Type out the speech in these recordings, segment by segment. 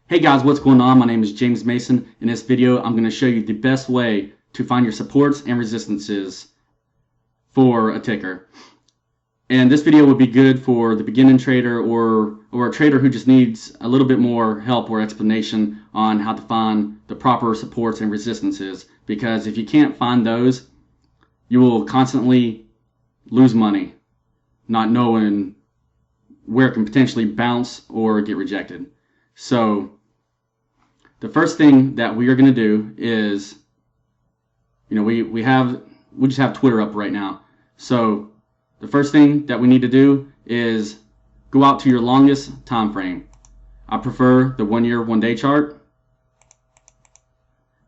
Hey guys, what's going on? My name is James Mason. In this video, I'm going to show you the best way to find your supports and resistances for a ticker. And this video would be good for the beginning trader or a trader who just needs a little bit more help or explanation on how to find the proper supports and resistances. Because if you can't find those, you will constantly lose money, not knowing where it can potentially bounce or get rejected. So the first thing that we are going to do is, we just have Twitter up right now. So the first thing that we need to do is go out to your longest time frame. I prefer the 1 year, 1 day chart.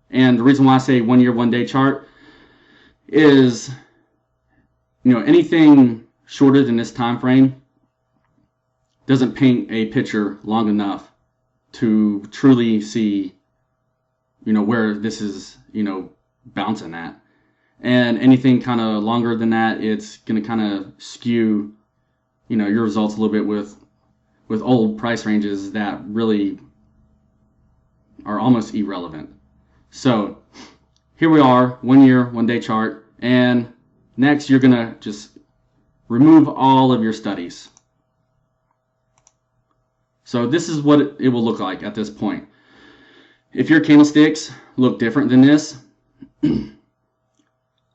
And the reason why I say 1 year, 1 day chart is, anything shorter than this time frame doesn't paint a picture long enough to truly see, where this is, bouncing at. And anything kind of longer than that, it's going to kind of skew, your results a little bit with old price ranges that really are almost irrelevant. So here we are, 1 year, 1 day chart. And next you're going to just remove all of your studies. So this is what it will look like at this point. If your candlesticks look different than this,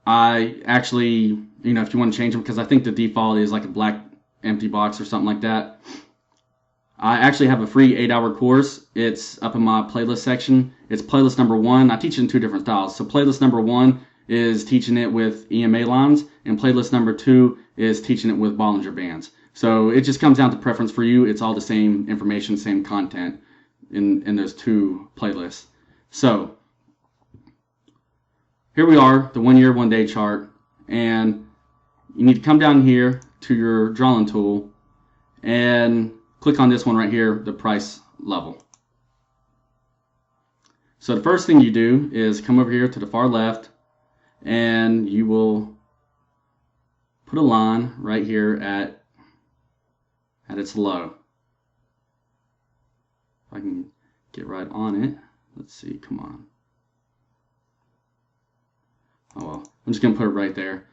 I actually, if you want to change them, because I think the default is like a black empty box or something like that. I actually have a free 8-hour course. It's up in my playlist section. It's playlist number 1. I teach it in 2 different styles. So playlist number 1 is teaching it with EMA lines, and playlist number 2 is teaching it with Bollinger Bands. So it just comes down to preference for you. It's all the same information, same content in those 2 playlists. So here we are, the 1 year, 1 day chart. And you need to come down here to your drawing tool and click on this one right here, the price level. So the first thing you do is come over here to the far left, and you will put a line right here at its low. If I can get right on it. Let's see, come on. Oh well, I'm just going to put it right there.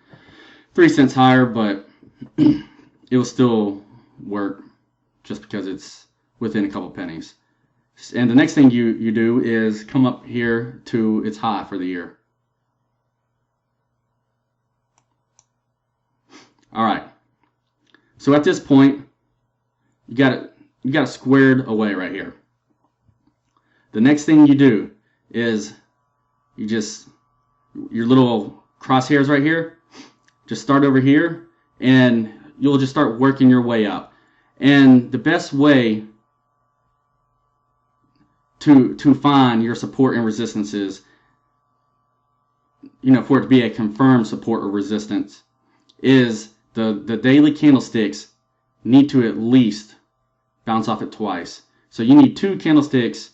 3 cents higher, but it will still work just because it's within a couple pennies. And the next thing you do is come up here to its high for the year. Alright, so at this point, you got it squared away right here. The next thing you do is your little crosshairs right here, just start over here, and you'll just start working your way up. And the best way to find your support and resistances, for it to be a confirmed support or resistance, is the daily candlesticks need to at least bounce off it twice. So you need 2 candlesticks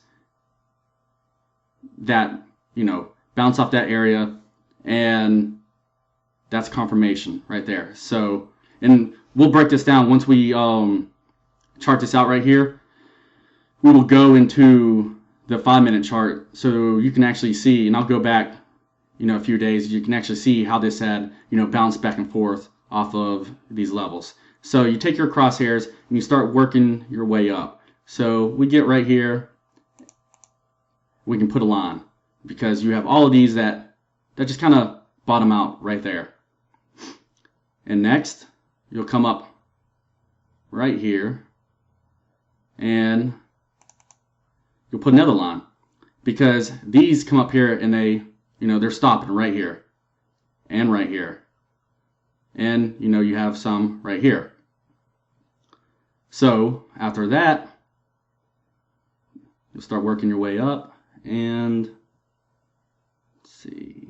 that, bounce off that area, and that's confirmation right there. So, and we'll break this down once we chart this out right here. We will go into the 5-minute chart so you can actually see, and I'll go back, a few days. You can actually see how this had, bounced back and forth off of these levels. So you take your crosshairs and you start working your way up. So we get right here, we can put a line, because you have all of these that just kind of bottom out right there. And next, you'll come up right here and you'll put another line, because these come up here and they're stopping right here and right here. And you have some right here. So after that, you'll start working your way up, and let's see,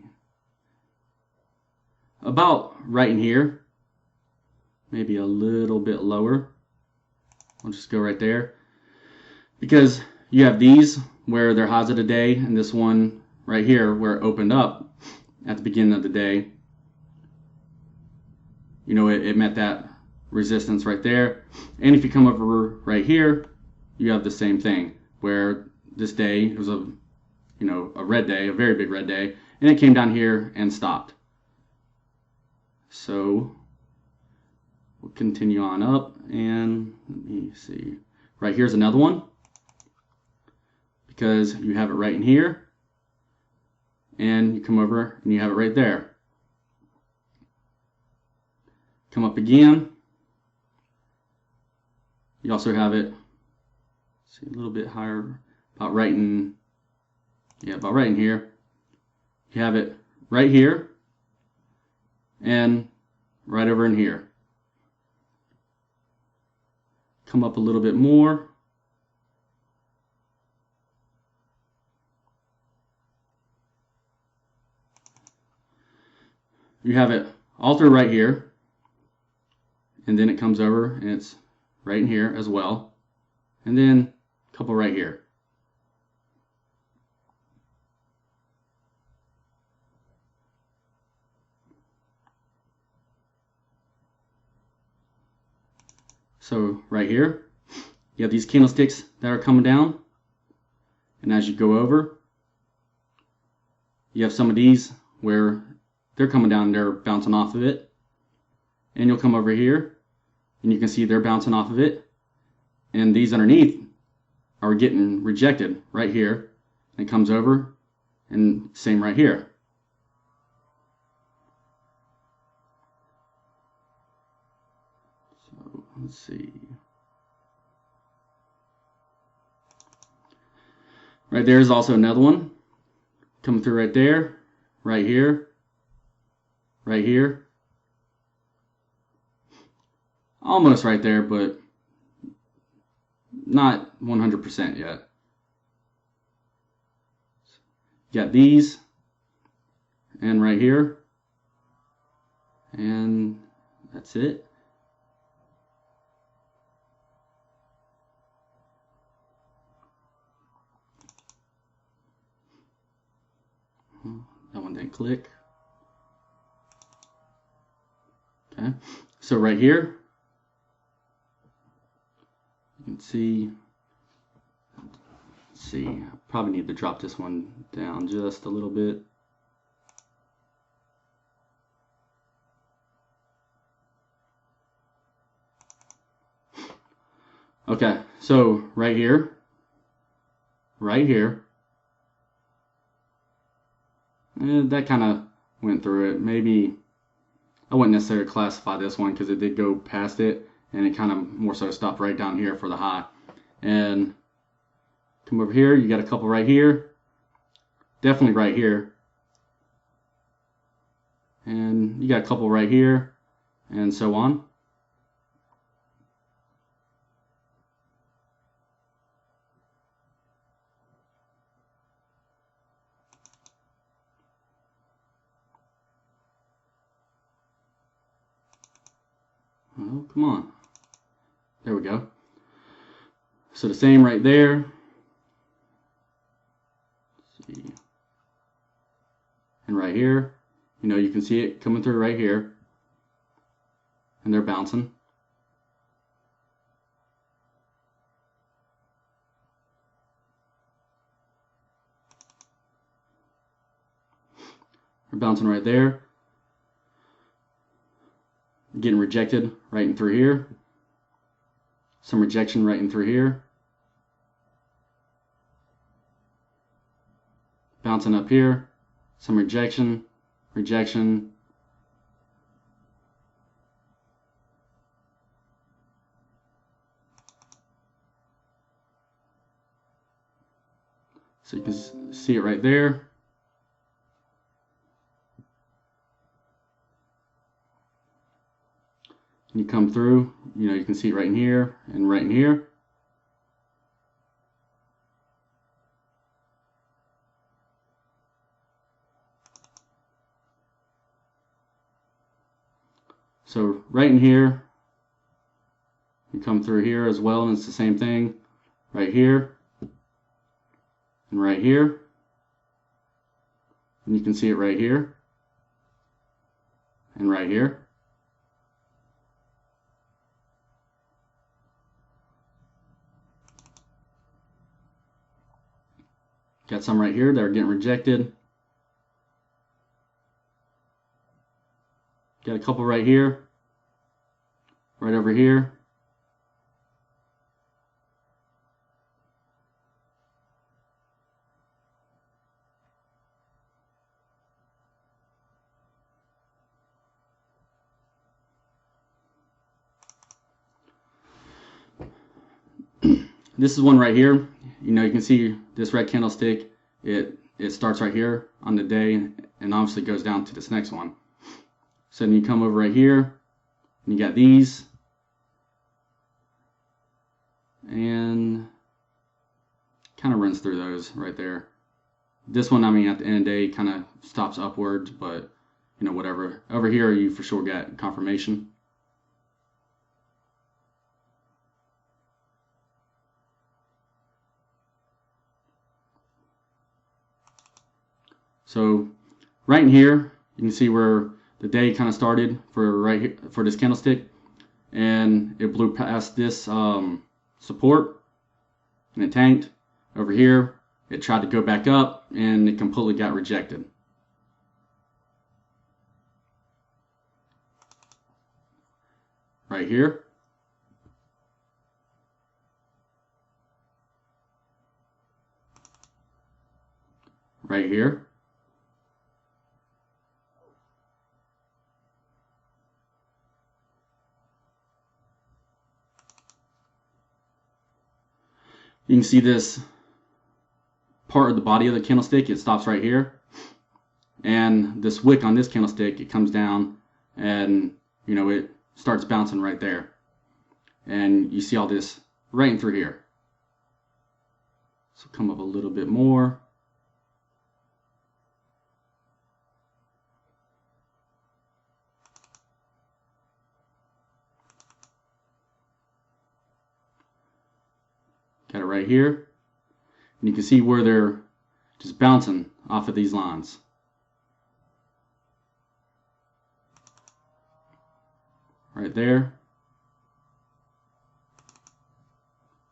about right in here, maybe a little bit lower. I'll just go right there, because you have these where they're highs of the day, and this one right here where it opened up at the beginning of the day. It met that resistance right there. And if you come over right here, you have the same thing where this day. It was a red day, a very big red day, and it came down here and stopped. So we'll continue on up, and let me see. Right here's another one, because you have it right in here, and you come over and you have it right there. Come up again. You also have it, see, a little bit higher, about right in here. You have it right here and right over in here. Come up a little bit more. You have it all through right here, and then it comes over and it's right in here as well, and then a couple right here. So right here, you have these candlesticks that are coming down, and as you go over, you have some of these where they're coming down and they're bouncing off of it, and you'll come over here and you can see they're bouncing off of it, and these underneath are getting rejected right here, and it comes over, and same right here. So let's see. Right there is also another one coming through right there, right here, right here. Almost right there, but not 100% yet. You got these, and right here, and that's it. That one didn't click. Okay, so right here, you can see, let's see, I probably need to drop this one down just a little bit. Okay, so right here, that kind of went through it. Maybe I wouldn't necessarily classify this one because it did go past it, and it kind of more so stopped right down here for the high. And come over here, you got a couple right here, definitely right here, and you got a couple right here, and so on. Oh, come on. There we go. So the same right there. Let's see. And right here, you can see it coming through right here, and they're bouncing. They're bouncing right there. Getting rejected right in through here. Some rejection right in through here. Bouncing up here. Some rejection. So you can see it right there. And you come through, you can see it right in here and right in here. So right in here, you come through here as well, and it's the same thing right here and right here. And you can see it right here and right here. Got some right here that are getting rejected. Got a couple right here, right over here. This is one right here. You know, you can see this red candlestick. It starts right here on the day and obviously goes down to this next one. So then you come over right here and you got these, and kind of runs through those right there. This one, I mean, at the end of the day, kind of stops upwards, but you know, whatever. Over here, you for sure got confirmation. So right in here, you can see where the day kind of started for right here, for this candlestick, and it blew past this support, and it tanked. Over here, it tried to go back up, and it completely got rejected. Right here. Right here. You can see this part of the body of the candlestick, it stops right here. And this wick on this candlestick, it comes down and, you know, it starts bouncing right there. And you see all this right in through here. So come up a little bit more. Got it right here. And you can see where they're just bouncing off of these lines. Right there.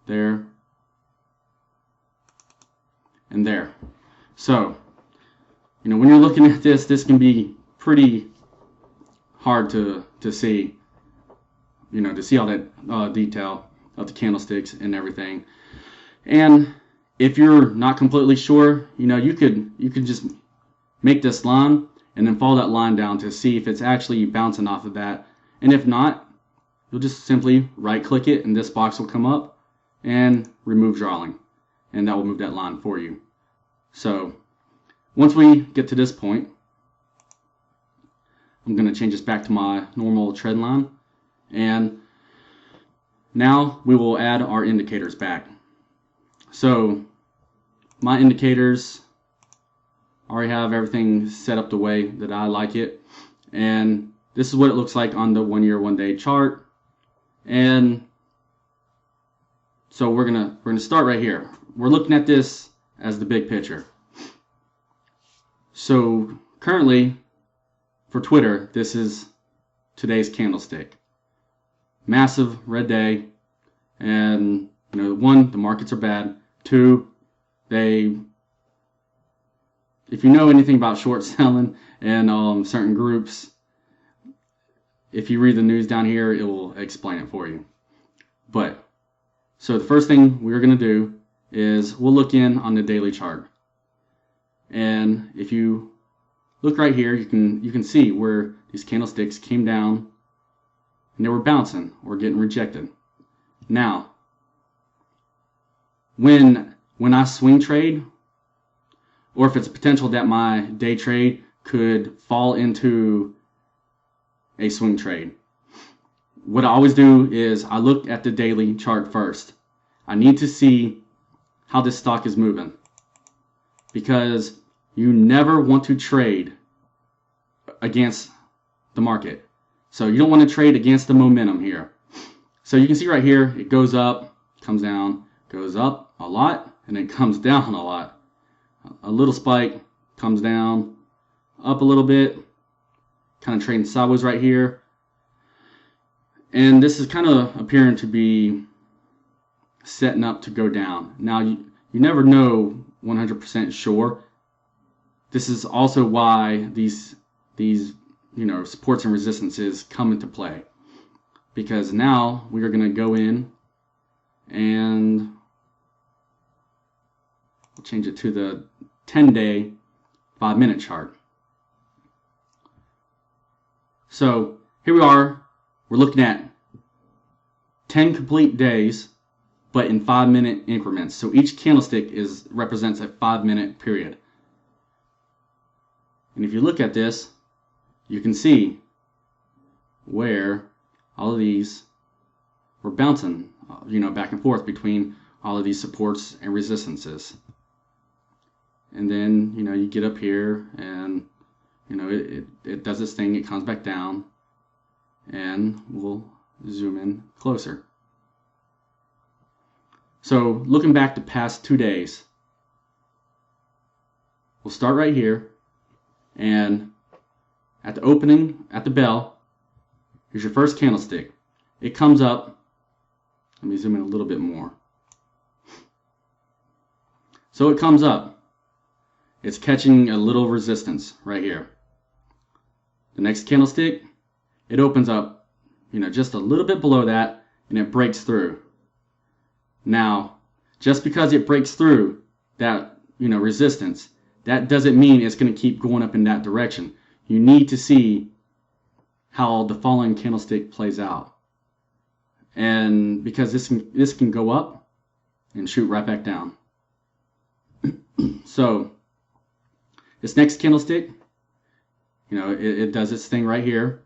There. And there. So, you know, when you're looking at this, this can be pretty hard to see, you know, to see all that detail of the candlesticks and everything. And if you're not completely sure, you know, you could just make this line and then follow that line down to see if it's actually bouncing off of that. And if not, you'll just simply right click it and this box will come up and remove drawing, and that will move that line for you. So once we get to this point, I'm going to change this back to my normal trend line, and now we will add our indicators back. So my indicators, I already have everything set up the way that I like it, and this is what it looks like on the 1 year, 1 day chart. And so we're gonna start right here. We're looking at this as the big picture. So currently for Twitter, this is today's candlestick. Massive red day, and you know, one, the markets are bad. Two, if you know anything about short selling and certain groups, if you read the news down here, it will explain it for you. But so the first thing we're going to do is we'll look in on the daily chart, and if you look right here, you can see where these candlesticks came down and they were bouncing or getting rejected. Now, when I swing trade, or if it's a potential that my day trade could fall into a swing trade, what I always do is I look at the daily chart first. I need to see how this stock is moving, because you never want to trade against the market. So you don't want to trade against the momentum here. So you can see right here, it goes up, comes down, goes up a lot, and then comes down a lot. A little spike, comes down, up a little bit, kind of trading sideways right here. And this is kind of appearing to be setting up to go down. Now, you never know 100% sure. This is also why these supports and resistances come into play, because now we are going to go in and we'll change it to the 10-day 5-minute chart. So here we are. We're looking at 10 complete days, but in 5-minute increments. So each candlestick represents a 5-minute period. And if you look at this, you can see where all of these were bouncing, back and forth between all of these supports and resistances. And then, you get up here and, it does its thing. It comes back down, and we'll zoom in closer. So looking back the past 2 days, we'll start right here, and at the opening, at the bell, here's your first candlestick. It comes up. Let me zoom in a little bit more. So it comes up. It's catching a little resistance right here. The next candlestick, it opens up, just a little bit below that, and it breaks through. Now, just because it breaks through that, resistance, that doesn't mean it's going to keep going up in that direction. You need to see how the following candlestick plays out. And because this can go up and shoot right back down. So this next candlestick, it does its thing right here,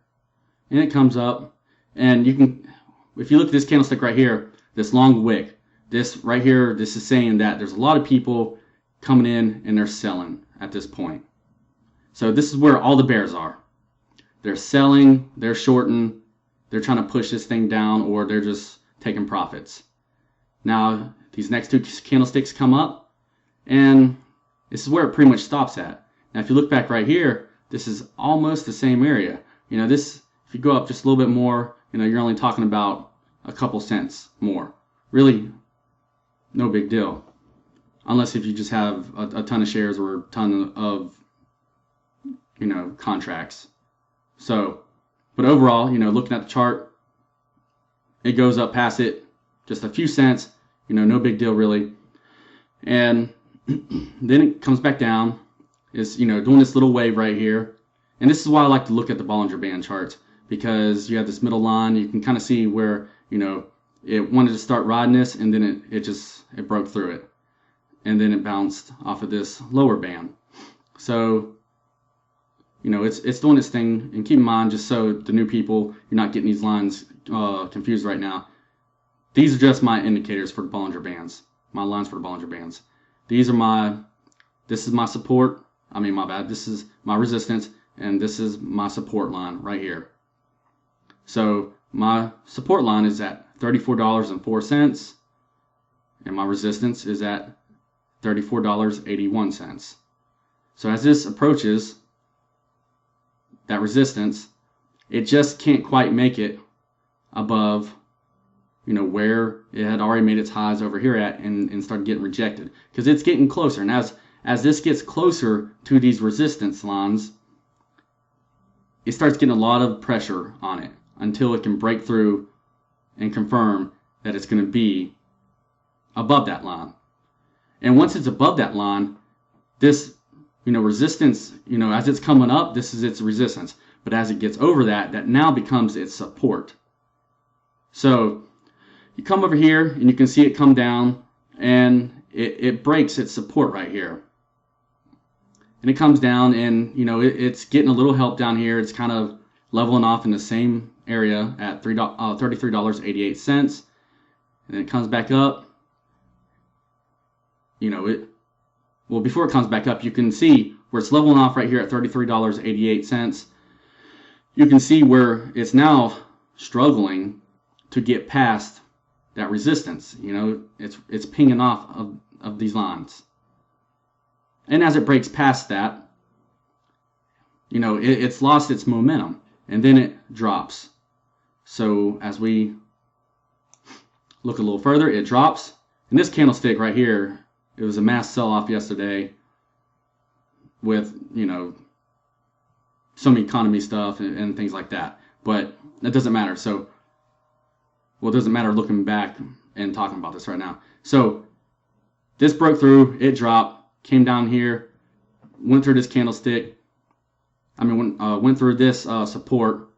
and it comes up, and if you look at this candlestick right here, this long wick, this right here, this is saying that there's a lot of people coming in and they're selling at this point. So this is where all the bears are. They're selling, they're shorting, they're trying to push this thing down, or they're just taking profits. Now these next two candlesticks come up, and this is where it pretty much stops at. Now if you look back right here, this is almost the same area. If you go up just a little bit more, you're only talking about a couple cents more. Really, no big deal. Unless if you just have a ton of shares or a ton of, contracts. So, but overall, looking at the chart, it goes up past it just a few cents, no big deal really. And then it comes back down. It's, doing this little wave right here. And this is why I like to look at the Bollinger Band charts, because you have this middle line. You can kind of see where, it wanted to start riding this, and then it broke through it. And then it bounced off of this lower band. So, it's doing its thing. And keep in mind, just so the new people, you're not getting these lines confused right now, these are just my indicators for the Bollinger Bands, my lines for the Bollinger Bands. This is my support. This is my resistance, and this is my support line right here. So my support line is at $34.04, and my resistance is at $34.81. So as this approaches that resistance, it just can't quite make it above, where it had already made its highs over here at, and started getting rejected, because it's getting closer. And as this gets closer to these resistance lines, it starts getting a lot of pressure on it until it can break through and confirm that it's going to be above that line. And once it's above that line, this, resistance, as it's coming up, this is its resistance. But as it gets over that now becomes its support. So you come over here and you can see it come down, and it breaks its support right here. And it comes down, and it's getting a little help down here. It's kind of leveling off in the same area at $33.88. And then it comes back up. Before it comes back up, you can see where it's leveling off right here at $33.88. You can see where it's now struggling to get past that resistance. It's pinging off of these lines. And as it breaks past that, it's lost its momentum, and then it drops. So as we look a little further, it drops. And this candlestick right here, it was a mass sell-off yesterday with, some economy stuff and things like that. But that doesn't matter. So, well, it doesn't matter looking back and talking about this right now. So this broke through, it dropped, came down here, went through this candlestick. Went through this support,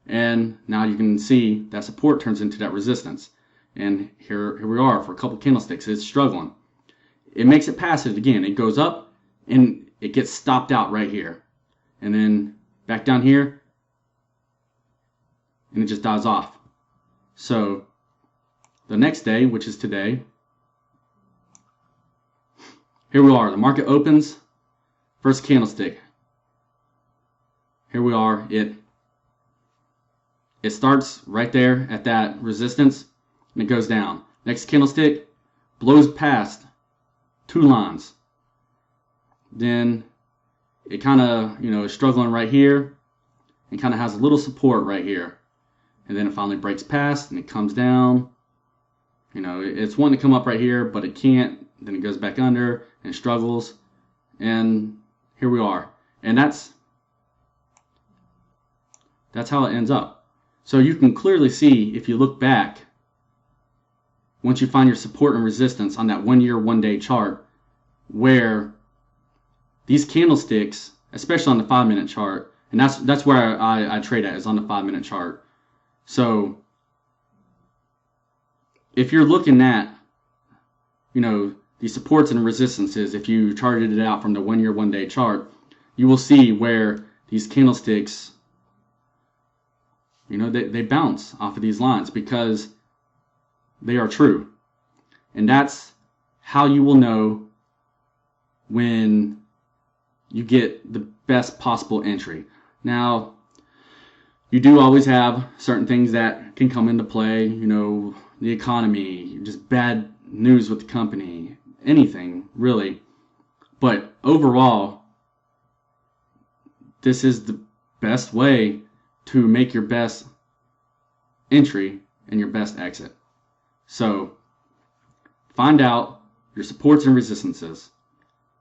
and now you can see that support turns into that resistance. And here we are for a couple candlesticks. It's struggling. It makes it past it again. It goes up and it gets stopped out right here, and then back down here, and it just dies off. So the next day, which is today, here we are. The market opens, first candlestick. Here we are. It starts right there at that resistance, and it goes down. Next candlestick blows past 2 lines. Then it kind of, is struggling right here, and kind of has a little support right here. And then it finally breaks past, and it comes down. It's wanting to come up right here, but it can't. Then it goes back under and struggles. And here we are. And that's how it ends up. So you can clearly see, if you look back, once you find your support and resistance on that 1 year, 1 day chart, where these candlesticks, especially on the 5-minute chart, and that's where I trade at, is on the 5-minute chart. So if you're looking at, these supports and resistances, if you charted it out from the 1 year, 1 day chart, you will see where these candlesticks, they bounce off of these lines because they are true. And that's how you will know when you get the best possible entry. Now, you do always have certain things that can come into play, the economy, just bad news with the company, anything really. But overall, this is the best way to make your best entry and your best exit. So find out your supports and resistances.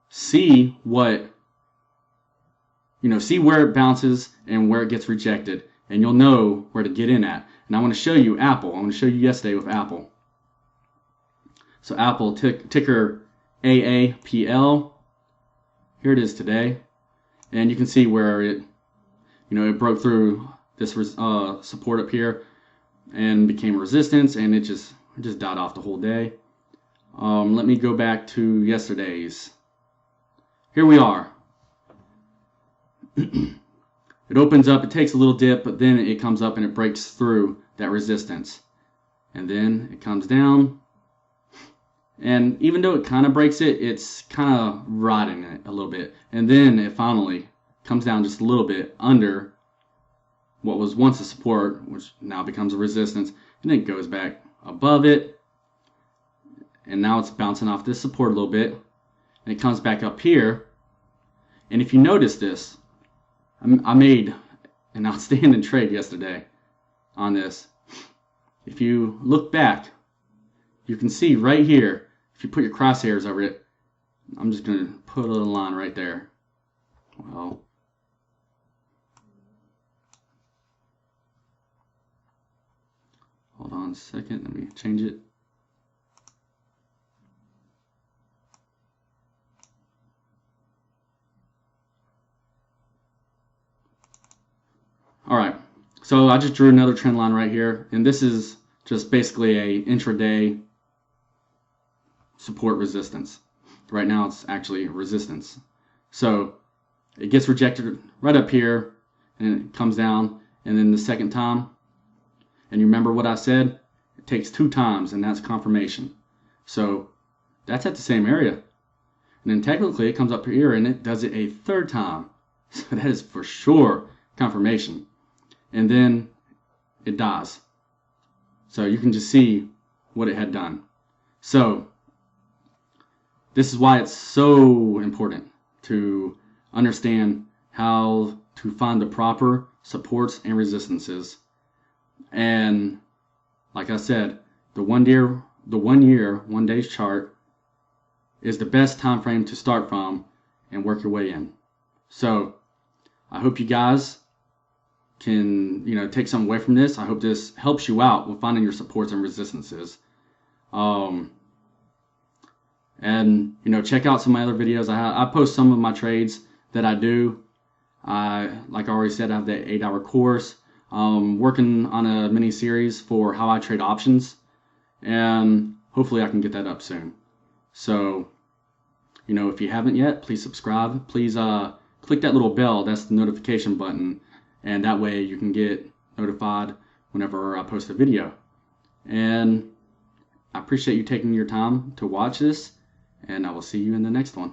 See what, see where it bounces and where it gets rejected, and you'll know where to get in at. And I want to show you Apple. I want to show you yesterday with Apple. So Apple, ticker AAPL. Here it is today. And you can see where it, it broke through this support up here and became resistance, and it just died off the whole day. Let me go back to yesterday's. Here we are. It opens up, it takes a little dip, but then it comes up and it breaks through that resistance. And then it comes down. And even though it kind of breaks it, it's kind of riding it a little bit. And then it finally comes down just a little bit under what was once a support, which now becomes a resistance. And then it goes back above it. And now it's bouncing off this support a little bit. And it comes back up here. And if you notice this, I made an outstanding trade yesterday on this. If you look back, you can see right here, if you put your crosshairs over it, I'm just going to put a little line right there. Well, hold on a second, let me change it. Alright, so I just drew another trend line right here, and this is just basically a intraday support resistance. Right now it's actually resistance. So it gets rejected right up here, and it comes down, and then the second time, and you remember what I said? It takes 2 times, and that's confirmation. So that's at the same area. And then technically it comes up here, and it does it a 3rd time. So that is for sure confirmation. And then it dies. So you can just see what it had done. So this is why it's so important to understand how to find the proper supports and resistances. And like I said, the 1 year, 1 day chart is the best time frame to start from and work your way in. So I hope you guys can, take something away from this. I hope this helps you out with finding your supports and resistances. And check out some of my other videos. I post some of my trades that I do. Like I already said, I have the 8-hour course. Working on a mini series for how I trade options, and hopefully I can get that up soon. So, if you haven't yet, please subscribe. Please click that little bell. That's the notification button, and that way you can get notified whenever I post a video. And I appreciate you taking your time to watch this, and I will see you in the next one.